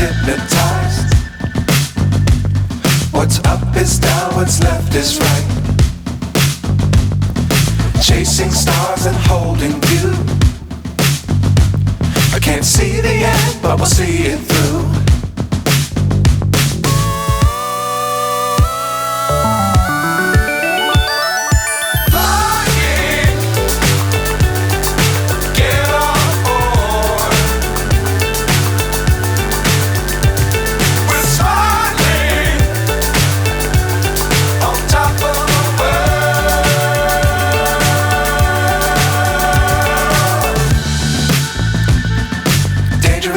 hypnotized. What's up is down, what's left is right. Chasing stars and holding you. I can't see the end, but we'll see it through.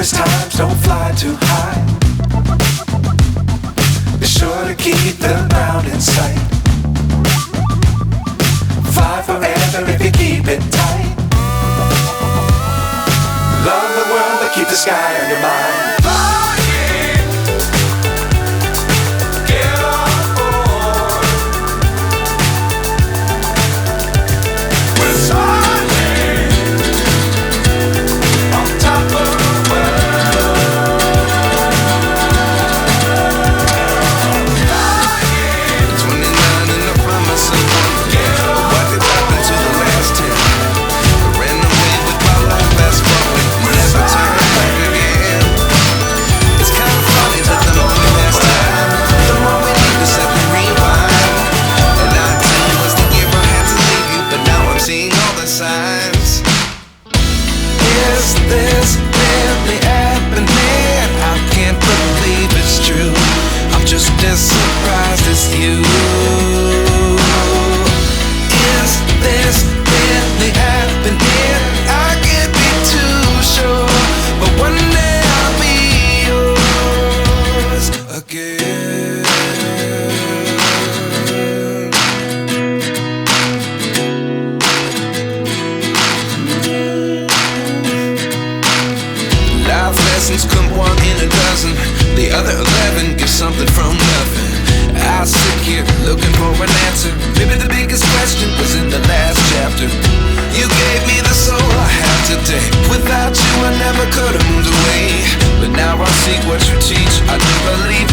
Times don't fly too high. Be sure to keep the ground in sight. Fly forever if you keep it tight. Love the world but keep the sky on your mind. Surprised it's you. Is this really happening? I can't be too sure, but one day I'll be yours again. Life lessons come one in a dozen. The other 11 get something from nothing. I sit here looking for an answer. Maybe the biggest question was in the last chapter. You gave me the soul I have today. Without you I never could have moved away. But now I see what you teach. I do believe